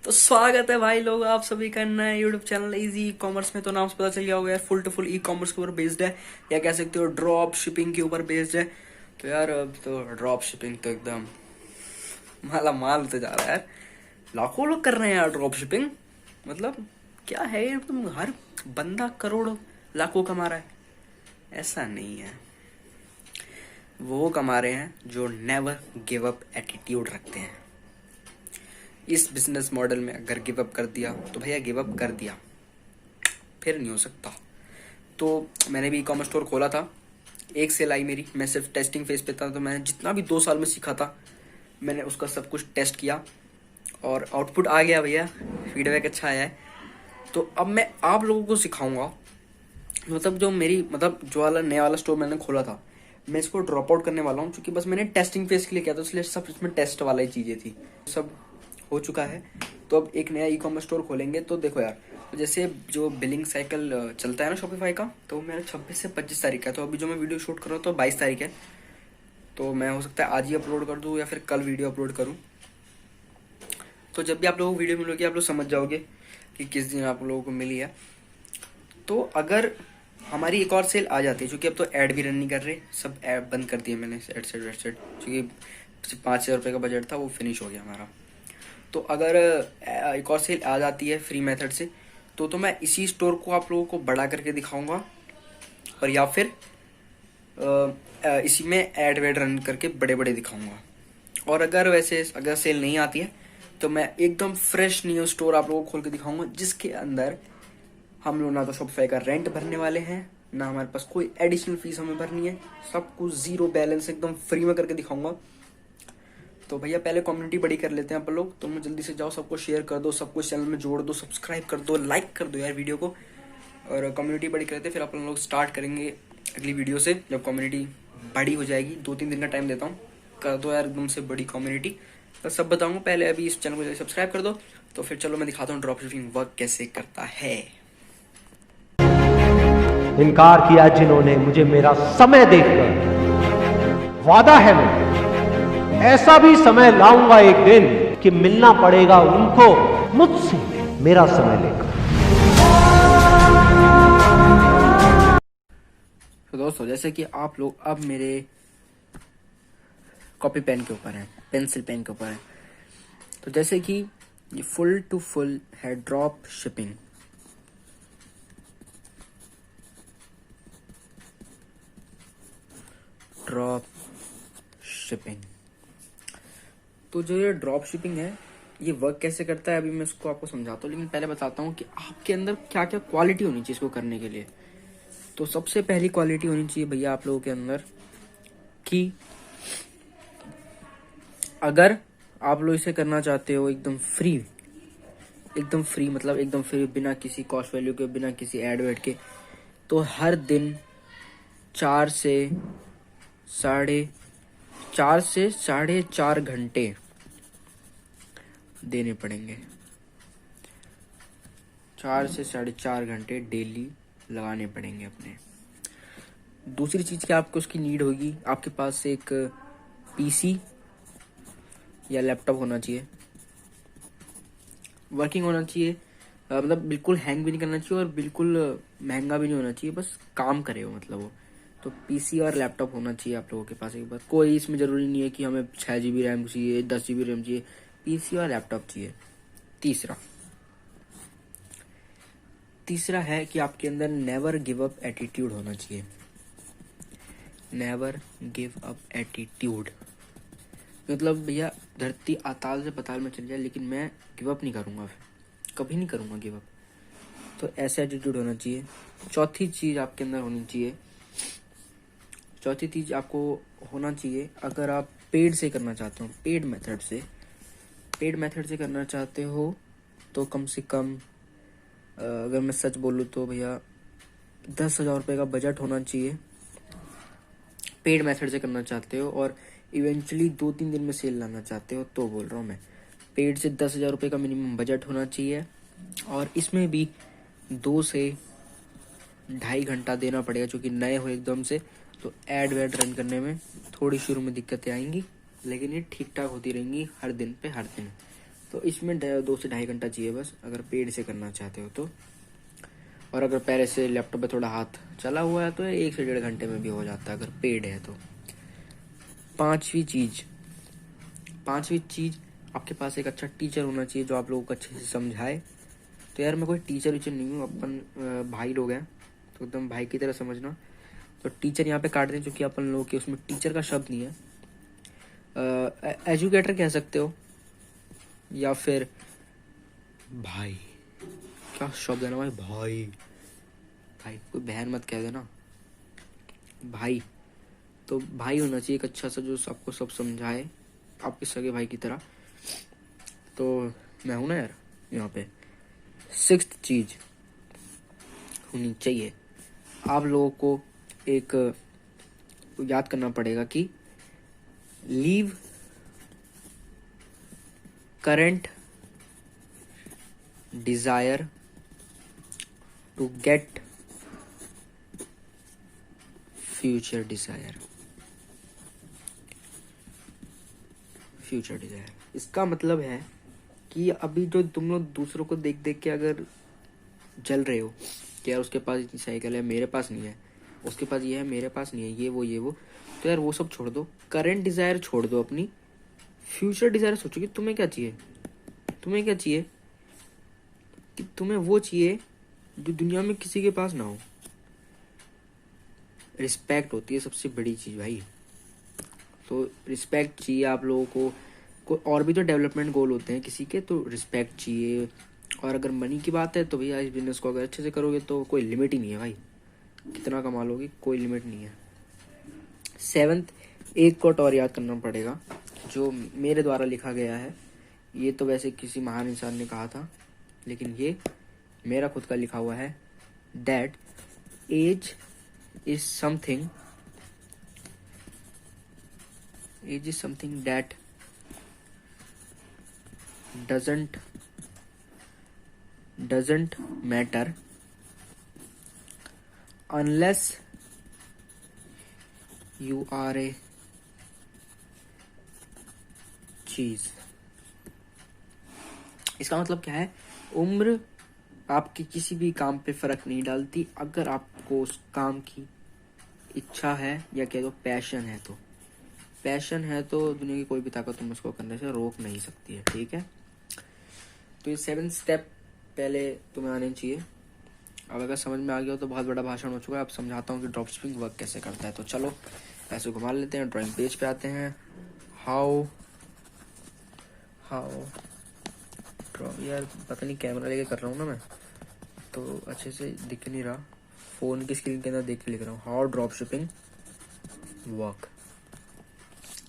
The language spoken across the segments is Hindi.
तो स्वागत है भाई लोग आप सभी का नया YouTube channel easy e commerce में। तो नाम से पता चल गया होगा यार, full to full e commerce के ऊपर बेस्ड है, या कह सकते हो ड्रॉप शिपिंग के ऊपर बेस्ड है। तो यार अब तो ड्रॉप शिपिंग तो एकदम माला माल होते जा रहा है यार। लाखों लोग कर रहे हैं यार ड्रॉप शिपिंग। मतलब क्या है ये, तुम हर बंदा करोड़ लाखों कमा रहा है, ऐसा नहीं है। वो कमा रहे हैं जो नेवर गिव अप एटीट्यूड रखते हैं। इस बिजनेस मॉडल में अगर गिव अप कर दिया तो भैया गिव अप कर दिया, फिर नहीं हो सकता। तो मैंने भी ई कॉमर्स स्टोर खोला था, एक सेल आई मेरी, मैं सिर्फ टेस्टिंग फेज पे था। तो मैंने जितना भी 2 साल में सीखा था मैंने उसका सब कुछ टेस्ट किया और आउटपुट आ गया भैया, फीडबैक अच्छा आया है। तो अब मैं आप लोगों को सिखाऊंगा, मतलब जो मेरी मतलब जो वाला नया वाला स्टोर मैंने खोला था मैं इसको ड्रॉप आउट करने वाला हूँ, क्योंकि बस मैंने टेस्टिंग फेज के लिए किया था, इसलिए सब इसमें टेस्ट वाला ही चीज़ें थी, सब हो चुका है। तो अब एक नया ई कॉमर्स स्टोर खोलेंगे। तो देखो यार, तो जैसे जो बिलिंग साइकिल चलता है ना शॉपिफाई का, तो मेरा 26 से 25 तारीख है। तो अभी जो मैं वीडियो शूट कर रहा हूँ तो 22 तारीख है। तो मैं हो सकता है आज ही अपलोड कर दूँ या फिर कल वीडियो अपलोड करूँ। तो जब भी आप लोगों को वीडियो मिलेगी आप लोग समझ जाओगे कि किस दिन आप लोगों को मिली है। तो अगर हमारी एक और सेल आ जाती है, क्योंकि अब तो ऐड भी रन नहीं कर रहे, सब ऐड बंद कर दिए मैंने, एडसेट वेडसेट, क्योंकि 5,000 रुपये का बजट था वो फिनिश हो गया हमारा। तो अगर एक और सेल आ जाती है फ्री मेथड से, तो मैं इसी स्टोर को आप लोगों को बढ़ा करके दिखाऊंगा, और या फिर इसी में ऐड वेड रन करके बड़े बड़े दिखाऊंगा। और अगर वैसे अगर सेल नहीं आती है तो मैं एकदम फ्रेश न्यू स्टोर आप लोगों को खोल के दिखाऊंगा, जिसके अंदर हम लोग ना तो शॉपिफाई का रेंट भरने वाले हैं, ना हमारे पास कोई एडिशनल फीस हमें भरनी है, सब कुछ जीरो बैलेंस एकदम फ्री में करके दिखाऊंगा। तो भैया पहले कम्युनिटी बड़ी कर लेते हैं अपन लोग। तो जल्दी से जाओ, सबको शेयर कर दो, सबको चैनल में जोड़ दो, सब्सक्राइब कर दो, लाइक कर दो यार वीडियो को, और कम्युनिटी बड़ी करते हैं। फिर अपन लोग स्टार्ट करेंगे अगली वीडियो से, जब कम्युनिटी बड़ी हो जाएगी। 2-3 दिन का टाइम देता हूँ, कर दो यार एकदम से बड़ी कम्युनिटी। तो सब बताऊँगा, पहले अभी इस चैनल को सब्सक्राइब कर दो। तो फिर चलो मैं दिखाता हूँ ड्रॉप शिपिंग वर्क कैसे करता है। इनकार किया जिन्होंने मुझे मेरा समय देखकर, वादा है मैं ऐसा भी समय लाऊंगा एक दिन कि मिलना पड़ेगा उनको मुझसे मेरा समय लेकर। तो दोस्तों, जैसे कि आप लोग अब मेरे कॉपी पेन के ऊपर हैं, पेंसिल पेन के ऊपर हैं, तो जैसे कि ये फुल टू फुल है ड्रॉप शिपिंग। ड्रॉप शिपिंग, तो जो ये ड्रॉप शिपिंग है ये वर्क कैसे करता है अभी मैं इसको आपको समझाता हूँ, लेकिन पहले बताता हूँ कि आपके अंदर क्या क्या क्वालिटी होनी चाहिए इसको करने के लिए। तो सबसे पहली क्वालिटी होनी चाहिए भैया आप लोगों के अंदर कि अगर आप लोग इसे करना चाहते हो एकदम फ्री मतलब एकदम फ्री, बिना किसी कॉस्ट वैल्यू के, बिना किसी एड वेड के, तो हर दिन 4 से 4.5 घंटे देने पड़ेंगे। 4 से 4.5 घंटे डेली लगाने पड़ेंगे अपने। दूसरी चीज क्या आपको उसकी नीड होगी, आपके पास एक पीसी या लैपटॉप होना चाहिए, वर्किंग होना चाहिए, मतलब बिल्कुल हैंग भी नहीं करना चाहिए और बिल्कुल महंगा भी नहीं होना चाहिए, बस काम करे हो मतलब वो। तो पीसी और लैपटॉप होना चाहिए आप लोगों के पास एक बार। कोई इसमें जरूरी नहीं है कि हमें 6 GB रैम चाहिए, 10 GB रैम चाहिए, पीसी और लैपटॉप चाहिए। तीसरा है कि आपके अंदर नेवर गिव अप एटीट्यूड होना चाहिए। नेवर गिव अप एटीट्यूड मतलब भैया धरती आताल से पताल में चल जाए लेकिन मैं गिव अप नहीं करूंगा, फिर कभी नहीं करूंगा गिव अप। तो ऐसा एटीट्यूड होना चाहिए। चौथी चीज आपके अंदर होनी चाहिए, चौथी चीज आपको होना चाहिए, अगर आप पेड से करना चाहते हो, पेड मेथड से करना चाहते हो, तो कम से कम अगर मैं सच बोलूँ तो भैया 10,000 रुपये का बजट होना चाहिए। पेड मेथड से करना चाहते हो और इवेंचुअली 2-3 दिन में सेल लाना चाहते हो तो बोल रहा हूँ मैं, पेड से 10,000 रुपये का मिनिमम बजट होना चाहिए। और इसमें भी 2 से 2.5 घंटा देना पड़ेगा, क्योंकि नए हो एकदम से तो ऐड वैड रन करने में थोड़ी शुरू में दिक्कतें आएंगी, लेकिन ये ठीक ठाक होती रहेंगी हर दिन पे हर दिन। तो इसमें 2 से ढाई घंटा चाहिए बस, अगर पेड से करना चाहते हो तो। और अगर पहले से लैपटॉप पे थोड़ा हाथ चला हुआ है तो 1 से 1.5 घंटे में भी हो जाता है अगर पेड है तो। पांचवी चीज, आपके पास एक अच्छा टीचर होना चाहिए जो आप लोगों को अच्छे से समझाए। तो यार मैं कोई टीचर वीचर नहीं हूँ, अपन भाई लोग हैं, तो एकदम भाई की तरह समझना। तो टीचर यहाँ पे काट दें, क्योंकि अपन लोगों के उसमें टीचर का शब्द नहीं है। एजुकेटर कह सकते हो, या फिर भाई, क्या शब्द है ना भाई, भाई कोई बहन मत कह देना भाई। तो भाई होना चाहिए एक अच्छा सा जो सबको सब समझाए, आपके सगे भाई की तरह। तो मैं हूं ना यार यहाँ पे। 6th चीज होनी चाहिए, आप लोगों को एक याद करना पड़ेगा कि leave current desire to get future desire. इसका मतलब है कि अभी जो तुम लोग दूसरों को देख देख के अगर जल रहे हो कि यार उसके पास इतनी साइकिल है मेरे पास नहीं है, उसके पास ये है मेरे पास नहीं है, ये वो, तो यार वो सब छोड़ दो, करंट डिजायर छोड़ दो, अपनी फ्यूचर डिजायर सोचो कि तुम्हें क्या चाहिए। कि तुम्हें वो चाहिए जो दुनिया में किसी के पास ना हो। रिस्पेक्ट होती है सबसे बड़ी चीज भाई। तो रिस्पेक्ट चाहिए आप लोगों को और भी तो डेवलपमेंट गोल होते हैं किसी के, तो रिस्पेक्ट चाहिए। और अगर मनी की बात है तो भैया इस बिजनेस को अगर अच्छे से करोगे तो कोई लिमिट ही नहीं है भाई, कितना कमा लोगे कोई लिमिट नहीं है। 7th, एक कोट और याद करना पड़ेगा जो मेरे द्वारा लिखा गया है। ये तो वैसे किसी महान इंसान ने कहा था, लेकिन ये मेरा खुद का लिखा हुआ है। That age is something that doesn't matter unless you are a cheese। इसका मतलब क्या है, उम्र आपकी किसी भी काम पे फर्क नहीं डालती, अगर आपको उस काम की इच्छा है या कह दो पैशन है तो दुनिया की कोई भी ताकत तुम उसको करने से रोक नहीं सकती है, ठीक है। तो ये 7 स्टेप पहले तुम्हें आने चाहिए। अब अगर समझ में आ गया हो तो बहुत बड़ा भाषण हो चुका है। अब समझाता हूँ कि ड्रॉप शिपिंग वर्क कैसे करता है। तो चलो ऐसे घुमा लेते हैं, ड्राइंग पेज पे आते हैं। हाउ यार पता नहीं कैमरा लेके कर रहा हूँ ना मैं, तो अच्छे से दिख नहीं रहा, फोन की स्क्रीन के अंदर देख के लिख रहा हूँ। हाउ ड्रॉप शिपिंग वर्क,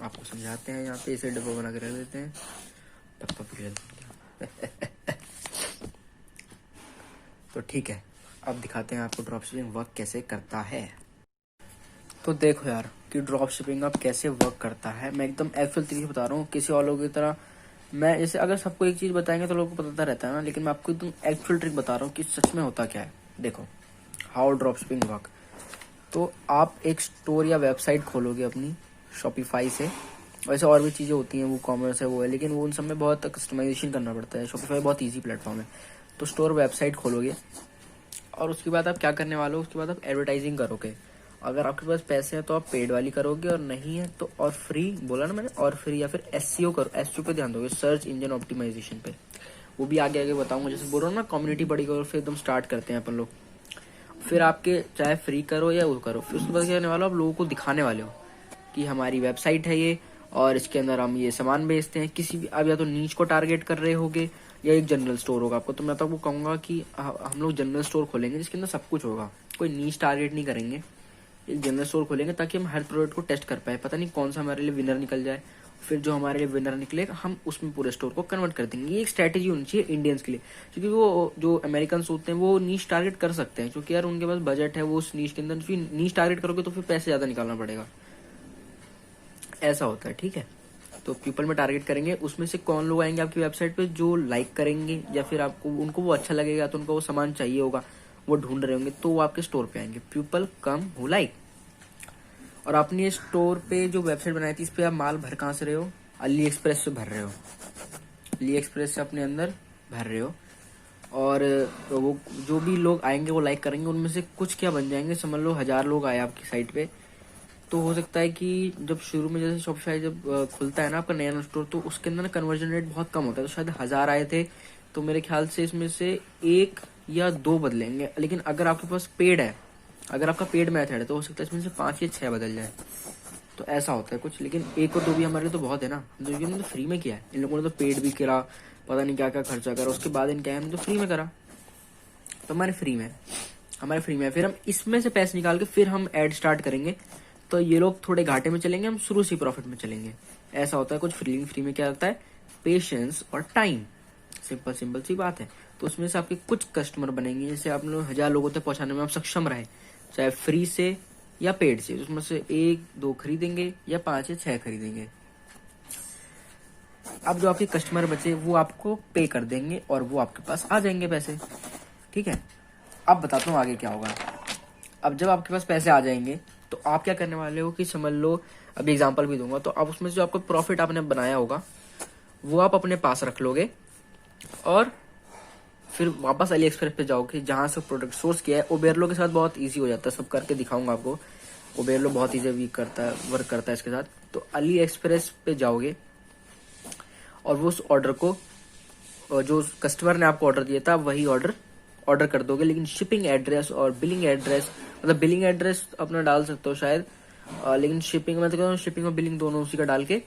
आपको समझाते हैं। यहाँ पे इसे डब्बा बना के रख देते हैं, डब्बा भी तो ठीक है, अब दिखाते हैं आपको ड्रॉप शिपिंग वर्क कैसे करता है। तो देखो यार कि ड्रॉप शिपिंग अब कैसे वर्क करता है, मैं एकदम एक्चुअल तरीके से बता रहा हूँ, किसी और लोगों की तरह। मैं जैसे अगर सबको एक चीज बताएंगे तो लोगों को पता रहता है ना, लेकिन मैं आपको एकदम एक्चुअल ट्रिक बता रहा हूँ कि सच में होता क्या है। देखो हाउ ड्रॉप शिपिंग वर्क, तो आप एक स्टोर या वेबसाइट खोलोगे अपनी शॉपिफाई से। वैसे और भी चीज़ें होती हैं, वो कॉमर्स है वो है, लेकिन वो उन सब में बहुत कस्टमाइजेशन करना पड़ता है। शॉपिफाई बहुत इजी प्लेटफॉर्म है। तो स्टोर वेबसाइट खोलोगे और उसके बाद आप क्या करने वाले हो, उसके बाद आप एडवर्टाइजिंग करोगे। अगर आपके पास पैसे हैं तो आप पेड वाली करोगे, और नहीं है तो और फ्री, बोला ना मैंने, और फ्री, या फिर एसईओ करो। एसईओ पे ध्यान दोगे, सर्च इंजन ऑप्टिमाइजेशन पे, वो भी आगे आगे बताऊंगा। जैसे बोल रहा हूँ ना, कम्युनिटी बड़ी करो, फिर एकदम स्टार्ट करते हैं अपन लोग। फिर आपके चाहे फ्री करो या वो करो, फिर उसके बाद क्या करने वाले हो, आप लोगों को दिखाने वाले हो कि हमारी वेबसाइट है ये, और इसके अंदर हम ये सामान बेचते हैं। किसी भी, अब या तो नीच को टारगेट कर रहे होगे या एक जनरल स्टोर होगा आपको, तो मैं तो आपको कहूंगा कि हम लोग जनरल स्टोर खोलेंगे जिसके अंदर सब कुछ होगा। कोई नीच टारगेट नहीं करेंगे, एक जनरल स्टोर खोलेंगे ताकि हम हर प्रोडक्ट को टेस्ट कर पाए। पता नहीं कौन सा हमारे लिए विनर निकल जाए, फिर जो हमारे लिए विनर निकलेगा हम उसमें पूरे स्टोर को कन्वर्ट कर देंगे। ये एक स्ट्रैटेजी होनी चाहिए इंडियंस के लिए, क्योंकि वो जो अमेरिकन होते हैं वो नीच टारगेट कर सकते हैं, क्योंकि यार उनके पास बजट है, वो उस नीच के अंदर। फिर नीच टारगेट करोगे तो फिर पैसे ज्यादा निकालना पड़ेगा, ऐसा होता है, ठीक है। तो पीपल में टारगेट करेंगे, उसमें से कौन लोग आएंगे आपकी वेबसाइट पे जो लाइक करेंगे, या फिर आपको उनको वो अच्छा लगेगा, तो उनको वो सामान चाहिए होगा, वो ढूंढ रहे होंगे, तो वो आपके स्टोर पे आएंगे। People come who like. और आपने स्टोर पे जो वेबसाइट बनाई थी, इस पे आप माल भर कहाँ से रहे हो, अली एक्सप्रेस से भर रहे हो, अली एक्सप्रेस से अपने अंदर भर रहे हो, और वो जो भी लोग आएंगे वो लाइक करेंगे, उनमें से कुछ क्या बन जाएंगे। समझ लो 1000 लोग आए आपकी साइट पे, तो हो सकता है कि जब शुरू में जैसे शॉपिफाई जब खुलता है ना आपका नया स्टोर, तो उसके अंदर कन्वर्जन रेट बहुत कम होता है। तो शायद 1000 आए थे, तो मेरे ख्याल से इसमें से 1 या 2 बदलेंगे। लेकिन अगर आपके पास पेड है, अगर आपका पेड मेथड है, तो हो सकता है इसमें से 5 या 6 बदल जाए। तो ऐसा होता है कुछ। लेकिन 1 और 2 भी हमारे लिए तो बहुत है ना, तो फ्री में किया है इन लोगों ने, तो पेड भी करा, पता नहीं क्या क्या खर्चा करा, उसके बाद इनका हमने तो फ्री में करा। तो हमारे फ्री में फिर हम इसमें से पैसे निकाल के फिर हम ऐड स्टार्ट करेंगे, तो ये लोग थोड़े घाटे में चलेंगे, हम शुरू से प्रॉफिट में चलेंगे। ऐसा होता है कुछ। फ्री में क्या लगता है, पेशेंस और टाइम, सिंपल सी बात है। तो उसमें से आपके कुछ कस्टमर बनेंगे, जैसे आप लोग 1000 लोगों तक पहुंचाने में आप सक्षम रहे, चाहे फ्री से या पेड से। उसमें से 1-2 खरीदेंगे या 5 या 6 खरीदेंगे। अब जो आपके कस्टमर बचे वो आपको पे कर देंगे और वो आपके पास आ जाएंगे पैसे, ठीक है। अब बताता हूँ आगे क्या होगा। अब जब आपके पास पैसे आ जाएंगे तो आप क्या करने वाले हो कि समझ लो, अभी एग्जांपल भी दूंगा, तो आप उसमें से जो आपको प्रॉफिट आपने बनाया होगा वो आप अपने पास रख लोगे, और फिर वापस अली एक्सप्रेस पे जाओगे जहां से प्रोडक्ट सोर्स किया है। ओबेरलो के साथ बहुत इजी हो जाता है, सब करके दिखाऊंगा आपको। ओबेरलो बहुत इजी वर्क करता है इसके साथ। तो अली एक्सप्रेस पे जाओगे और वो उस ऑर्डर को, जो कस्टमर ने आपको ऑर्डर दिया था, वही ऑर्डर कर दोगे। लेकिन शिपिंग एड्रेस और बिलिंग एड्रेस, मतलब बिलिंग एड्रेस अपना डाल सकते हो शायद, लेकिन शिपिंग में तो शिपिंग और बिलिंग दोनों उसी का डाल के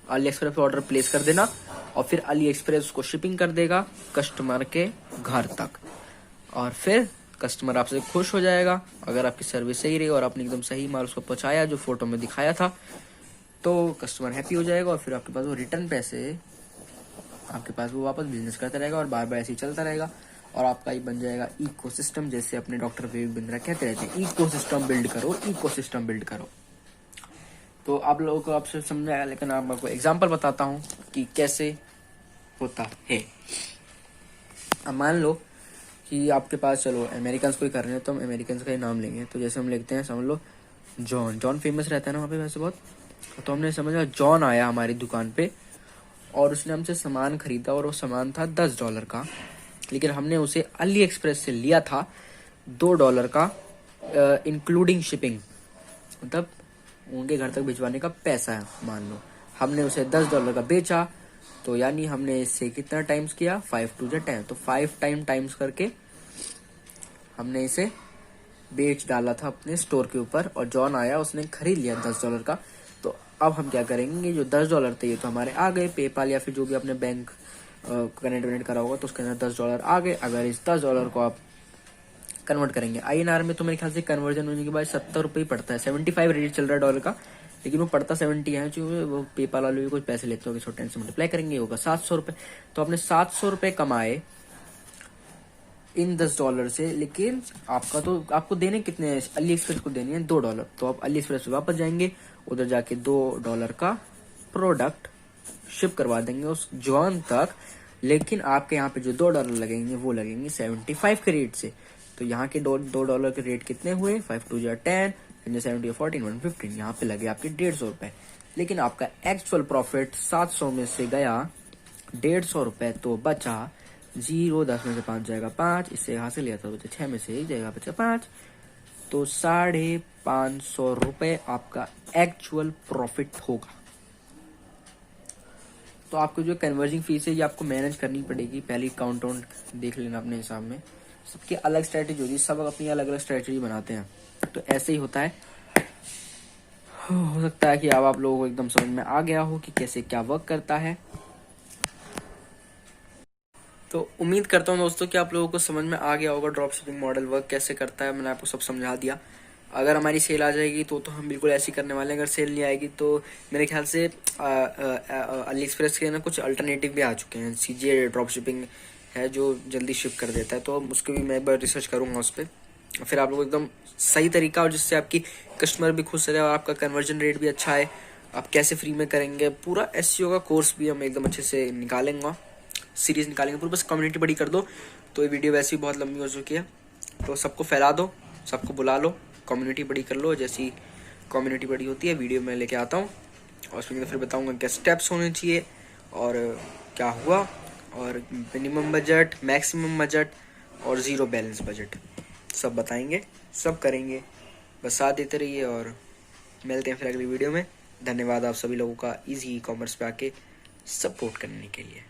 अली एक्सप्रेस पे ऑर्डर प्लेस कर देना, और फिर अली एक्सप्रेस उसको शिपिंग कर देगा कस्टमर के घर तक, और फिर कस्टमर आपसे खुश हो जाएगा। अगर आपकी सर्विस सही रही और आपने एकदम सही माल उसको पहुंचाया जो फोटो में दिखाया था, तो कस्टमर हैप्पी हो जाएगा, और फिर आपके पास वो रिटर्न पैसे आपके पास वो वापस बिजनेस करता रहेगा, और बार बार ऐसे ही चलता रहेगा, और आपका ही बन जाएगा इकोसिस्टम। जैसे अपने डॉक्टर विवेक बिंद्रा कहते रहते हैं, इकोसिस्टम बिल्ड करो। तो आप लोगों को आपसे समझ आया, लेकिन आप आपको एग्जांपल बताता हूँ कि कैसे होता है। अब मान लो कि आपके पास, चलो अमेरिकन को ही कर रहे हैं तो हम अमेरिकन का ही नाम लेंगे। तो जैसे हम लिखते हैं, समझ लो जॉन फेमस रहता है ना वहाँ पे वैसे बहुत। तो हमने समझा जॉन आया हमारी दुकान पे और उसने हमसे सामान खरीदा, और वो सामान था $10 का, लेकिन हमने उसे अली एक्सप्रेस से लिया था $2 का, इंक्लूडिंग शिपिंग, मतलब उनके घर तक भिजवाने का पैसा है। मान लो हमने उसे $10 का बेचा, तो यानी हमने इससे कितना टाइम्स किया, 5 2 10, तो 5 टाइम्स करके हमने इसे बेच डाला था अपने स्टोर के ऊपर, और जॉन आया उसने खरीद लिया $10 का। तो अब हम क्या करेंगे, जो $10 थे ये तो हमारे आ गए, पेपाल या फिर जो भी अपने बैंक कनेक्ट करा होगा तो उसके अंदर $10 आ गए। अगर इस $10 को आप कन्वर्ट करेंगे INR में, तो मेरे ख्याल से कन्वर्जन होने के बाद 70 रुपये पड़ता है। 75 रेट चल रहा है डॉलर का, लेकिन वो पड़ता 70 है, क्योंकि वो पेपाल वाले भी कुछ पैसे लेते होंगे, 10 से मल्टीप्लाई करेंगे होगा 700 रुपये। तो आपने 700 रुपये कमाए इन $10 से, लेकिन आपको देने कितने हैं, अली एक्सप्रेस को देने हैं $2। तो आप अली एक्सप्रेस वापस जाएंगे, उधर जाके $2 का प्रोडक्ट शिप करवा देंगे उस जॉन तक, लेकिन आपके यहाँ पे जो $2 लगेंगे वो लगेंगे 75 के रेट से। तो यहाँ के $2 के रेट कितने हुए, 5 2 10, 70 14 115, यहाँ पे लगे आपके 150 रुपए। लेकिन आपका एक्चुअल प्रॉफिट 700 में से गया 150 रुपए, तो बचा 0, 10 में से 5 जाएगा 5, इससे यहाँ से लिया था बचा 6 में से 1 जाएगा बचा 5, तो 550 रुपए आपका एक्चुअल प्रॉफिट होगा। तो आपको जो कन्वर्जिंग फीस है ये आपको मैनेज करनी पड़ेगी, पहले काउंट देख लेना अपने हिसाब में। सबकी अलग स्ट्रेटेजी होती है, सब अपनी अलग अलग स्ट्रेटेजी बनाते हैं, तो ऐसे ही होता है। हो सकता है कि अब आप लोगों को एकदम समझ में आ गया हो कि कैसे क्या वर्क करता है। तो उम्मीद करता हूँ दोस्तों कि आप लोगों को समझ में आ गया होगा ड्रॉप शिपिंग मॉडल वर्क कैसे करता है। मैंने आपको सब समझा दिया। अगर हमारी सेल आ जाएगी तो हम बिल्कुल ऐसे ही करने वाले हैं। अगर सेल नहीं आएगी तो मेरे ख्याल से अली एक्सप्रेस के ना कुछ अल्टरनेटिव भी आ चुके हैं। CJ ड्रॉप शिपिंग है जो जल्दी शिप कर देता है, तो उसको भी मैं एक बार रिसर्च करूंगा उस पर, फिर आप लोग एकदम सही तरीका, और जिससे आपकी कस्टमर भी खुश रहे और आपका कन्वर्जन रेट भी अच्छा है। आप कैसे फ्री में करेंगे, पूरा SEO का कोर्स भी हम एकदम अच्छे से निकालेंगे, सीरीज निकालेंगे पूरा। बस कम्युनिटी बड़ी कर दो। तो ये वीडियो वैसे ही बहुत लंबी हो चुकी है, तो सबको फैला दो, सबको बुला लो, कम्युनिटी बड़ी कर लो। जैसी कम्युनिटी बड़ी होती है वीडियो में लेके आता हूँ, और उसमें फिर बताऊँगा क्या स्टेप्स होने चाहिए और क्या हुआ, और मिनिमम बजट, मैक्सिमम बजट और ज़ीरो बैलेंस बजट सब बताएंगे, सब करेंगे। बस साथ देते रहिए और मिलते हैं फिर अगली वीडियो में। धन्यवाद आप सभी लोगों का ईजी ई कॉमर्स पे आके सपोर्ट करने के लिए।